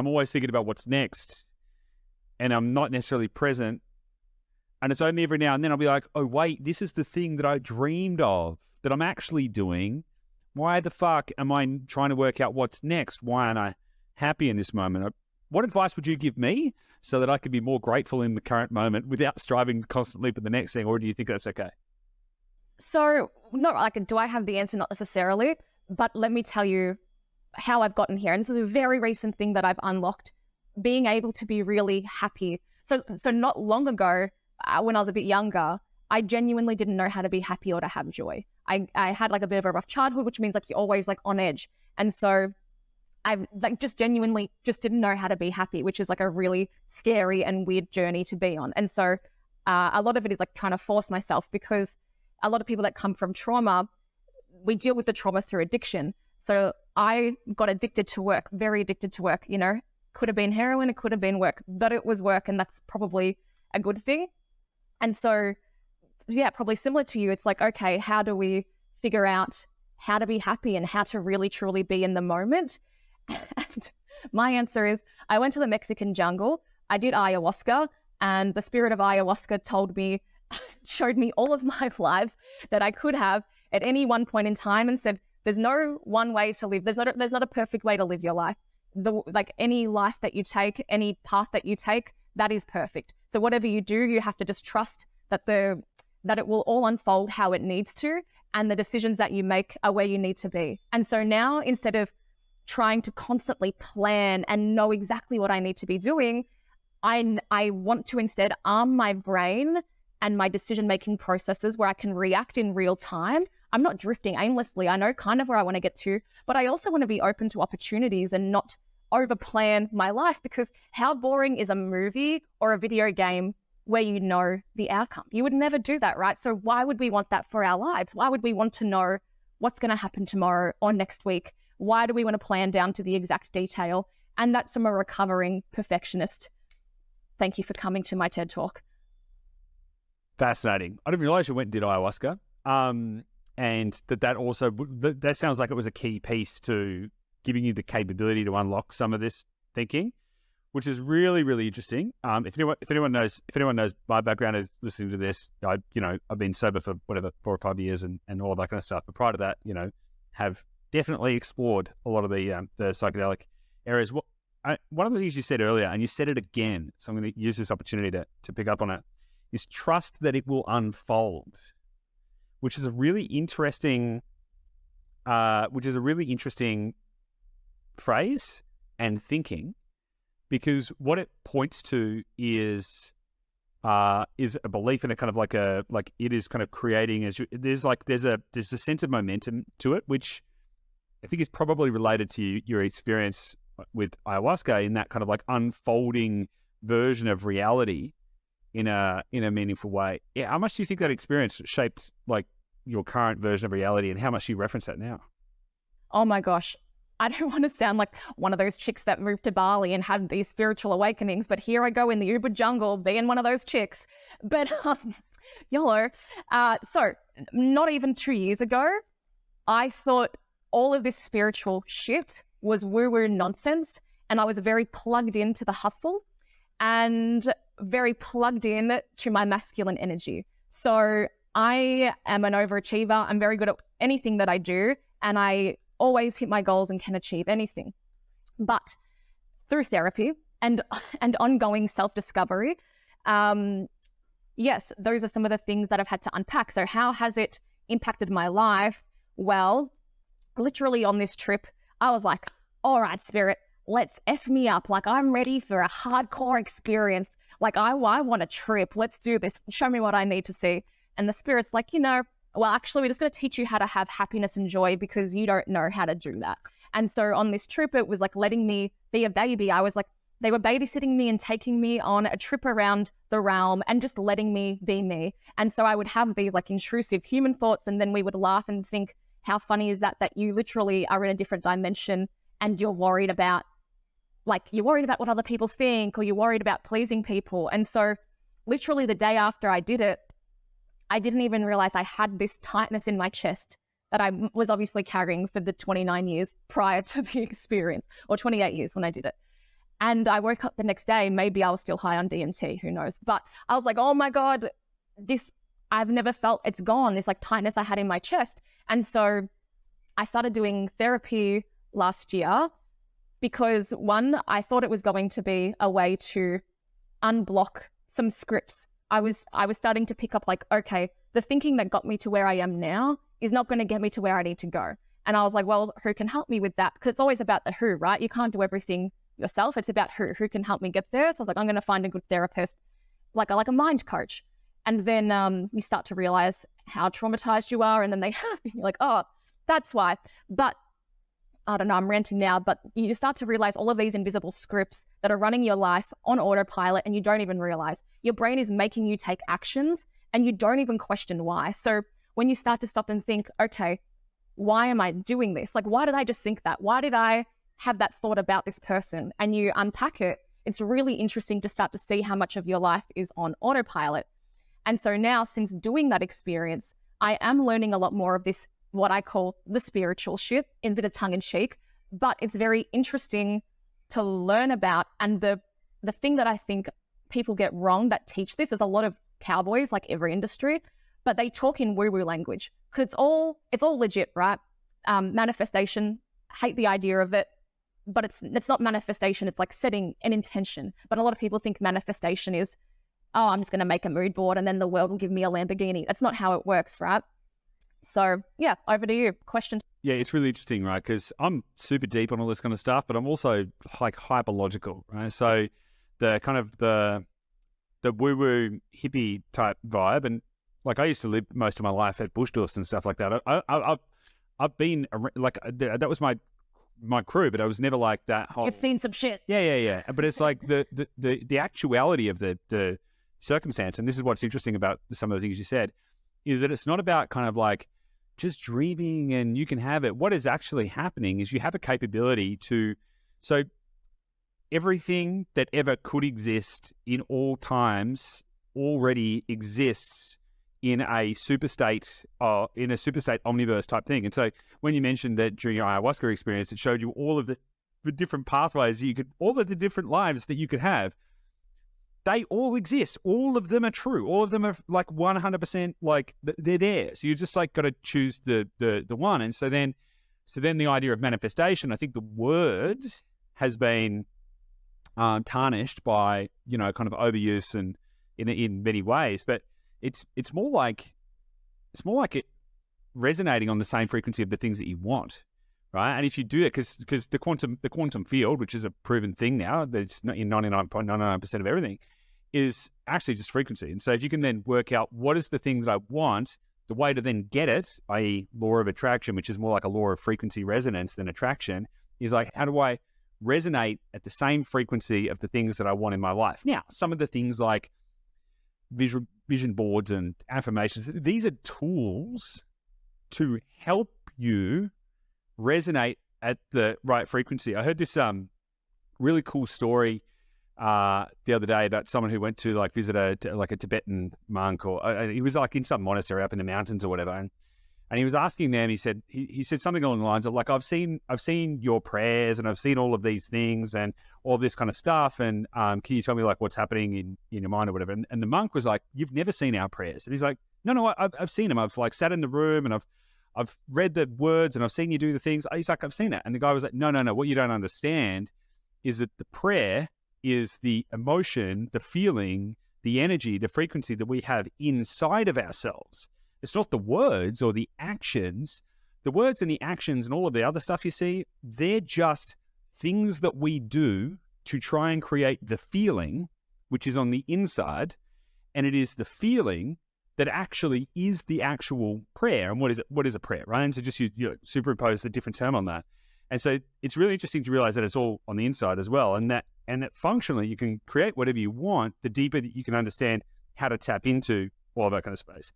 I'm always thinking about what's next and I'm not necessarily present. And it's only every now and then I'll be like, oh, wait, this is the thing that I dreamed of that I'm actually doing. Why the fuck am I trying to work out what's next? Why aren't I happy in this moment? What advice would you give me so that I could be more grateful in the current moment without striving constantly for the next thing? Or do you think that's okay? So, not like, do I have the answer? Not necessarily, but let me tell you how I've gotten here. And this is a very recent thing that I've unlocked, being able to be really happy. So not long ago, when I was a bit younger, I genuinely didn't know how to be happy or to have joy. I had like a bit of a rough childhood, which means like you're always like on edge. And so I like just genuinely just didn't know how to be happy, which is like a really scary and weird journey to be on. And so a lot of it is like trying to force myself, because a lot of people that come from trauma, we deal with the trauma through addiction. So I got addicted to work, very addicted to work, you know, could have been heroin, it could have been work, but it was work, and that's probably a good thing. And so, yeah, probably similar to you, it's like, okay, how do we figure out how to be happy and how to really truly be in the moment? And my answer is, I went to the Mexican jungle, I did ayahuasca, and the spirit of ayahuasca told me, showed me all of my lives that I could have at any one point in time, and said, there's no one way to live. There's not a perfect way to live your life. Like any life that you take, any path that you take, that is perfect. So whatever you do, you have to just trust that it will all unfold how it needs to, and the decisions that you make are where you need to be. And so now, instead of trying to constantly plan and know exactly what I need to be doing, I want to instead arm my brain and my decision-making processes where I can react in real time. I'm not drifting aimlessly. I know kind of where I want to get to, but I also want to be open to opportunities and not overplan my life, because how boring is a movie or a video game where you know the outcome? You would never do that, right? So why would we want that for our lives? Why would we want to know what's going to happen tomorrow or next week? Why do we want to plan down to the exact detail? And that's from a recovering perfectionist. Thank you for coming to my TED Talk. Fascinating. I didn't realize you went and did ayahuasca. And that also, that sounds like it was a key piece to giving you the capability to unlock some of this thinking, which is really, really interesting. If anyone knows my background is listening to this, I've been sober for 4 or 5 years and all that kind of stuff. But prior to that, have definitely explored a lot of the psychedelic areas. One of the things you said earlier, and you said it again, so I'm going to use this opportunity to pick up on it, is trust that it will unfold, which is a really interesting phrase and thinking, because what it points to is a belief in a kind of like it is kind of creating there's a sense of momentum to it, which I think is probably related to your experience with ayahuasca, in that kind of like unfolding version of reality in a meaningful way. Yeah, how much do you think that experience shaped like your current version of reality, and how much do you reference that now? Oh my gosh. I don't want to sound like one of those chicks that moved to Bali and had these spiritual awakenings, but here I go in the Uber jungle being one of those chicks. But, YOLO. So not even 2 years ago, I thought all of this spiritual shit was woo-woo nonsense, and I was very plugged into the hustle and very plugged in to my masculine energy. So I am an overachiever. I'm very good at anything that I do, and I always hit my goals and can achieve anything. But through therapy and ongoing self-discovery, yes, those are some of the things that I've had to unpack. So how has it impacted my life? Well, literally on this trip, I was like, all right, spirit, let's F me up. Like, I'm ready for a hardcore experience. Like, I want a trip. Let's do this. Show me what I need to see. And the spirit's like, well, actually, we're just going to teach you how to have happiness and joy, because you don't know how to do that. And so on this trip, it was like letting me be a baby. I was like, they were babysitting me and taking me on a trip around the realm and just letting me be me. And so I would have these like intrusive human thoughts, and then we would laugh and think, how funny is that you literally are in a different dimension, and you're worried about what other people think, or you're worried about pleasing people. And so literally the day after I did it, I didn't even realize I had this tightness in my chest that I was obviously carrying for the 29 years prior to the experience, or 28 years when I did it. And I woke up the next day, maybe I was still high on DMT, who knows? But I was like, oh my God, I've never felt, it's gone, this like tightness I had in my chest. And so I started doing therapy last year because one, I thought it was going to be a way to unblock some scripts. I was starting to pick up like, okay, the thinking that got me to where I am now is not going to get me to where I need to go. And I was like, well, who can help me with that? Because it's always about the who, right? You can't do everything yourself. It's about who can help me get there. So I was like, I'm going to find a good therapist, like a mind coach. And then you start to realize how traumatized you are. And then you're like, oh, that's why. But I don't know, I'm ranting now, but you start to realize all of these invisible scripts that are running your life on autopilot and you don't even realize. Your brain is making you take actions and you don't even question why. So when you start to stop and think, okay, why am I doing this? Like, why did I just think that? Why did I have that thought about this person? And you unpack it. It's really interesting to start to see how much of your life is on autopilot. And so now, since doing that experience, I am learning a lot more of this, what I call the spiritual shit, in a bit of tongue in cheek, but it's very interesting to learn about. And the thing that I think people get wrong that teach this is a lot of cowboys, like every industry, but they talk in woo-woo language because it's all legit, right? Manifestation, hate the idea of it, but it's not manifestation. It's like setting an intention. But a lot of people think manifestation is, oh, I'm just going to make a mood board and then the world will give me a Lamborghini. That's not how it works, right? So yeah, over to you. Question. Yeah, it's really interesting, right? Because I'm super deep on all this kind of stuff, but I'm also like hyper-logical, right? So the kind of the woo-woo hippie type vibe, and like I used to live most of my life at bush doors and stuff like that. I've been like that was my crew, but I was never like that whole. You've seen some shit. Yeah. But it's like the actuality of the circumstance, and this is what's interesting about some of the things you said, is that it's not about kind of like just dreaming and you can have it. What is actually happening is you have a capability to, so everything that ever could exist in all times already exists in a super state omniverse type thing. And so when you mentioned that during your ayahuasca experience, it showed you all of the different pathways all of the different lives that you could have. They all exist. All of them are true. All of them are like 100% like they're there. So you just like got to choose the one. And so then the idea of manifestation, I think the word has been tarnished by, kind of overuse and in many ways, but it's more like it resonating on the same frequency of the things that you want, right? And if you do it, because the quantum field, which is a proven thing now, that it's in 99.99% of everything, is actually just frequency. And so if you can then work out what is the thing that I want, the way to then get it, i.e. law of attraction, which is more like a law of frequency resonance than attraction, is like, how do I resonate at the same frequency of the things that I want in my life? Now, some of the things like vision boards and affirmations, these are tools to help you resonate at the right frequency. I heard this really cool story the other day about someone who went to like visit a Tibetan monk, or he was like in some monastery up in the mountains or whatever, and he was asking them. He said something along the lines of like, I've seen your prayers and I've seen all of these things and all this kind of stuff, and can you tell me like what's happening in your mind or whatever? And the monk was like, you've never seen our prayers. And he's like, no, I've seen them. I've like sat in the room and I've read the words and I've seen you do the things. He's like, I've seen that. And the guy was like, no. What you don't understand is that the prayer is the emotion, the feeling, the energy, the frequency that we have inside of ourselves. It's not the words or the actions. The words and the actions and all of the other stuff you see, they're just things that we do to try and create the feeling, which is on the inside. And it is the feeling that actually is the actual prayer. And what is it? What is a prayer, right? And so just superimpose a different term on that. And so it's really interesting to realize that it's all on the inside as well. And that functionally you can create whatever you want, the deeper that you can understand how to tap into all of that kind of space.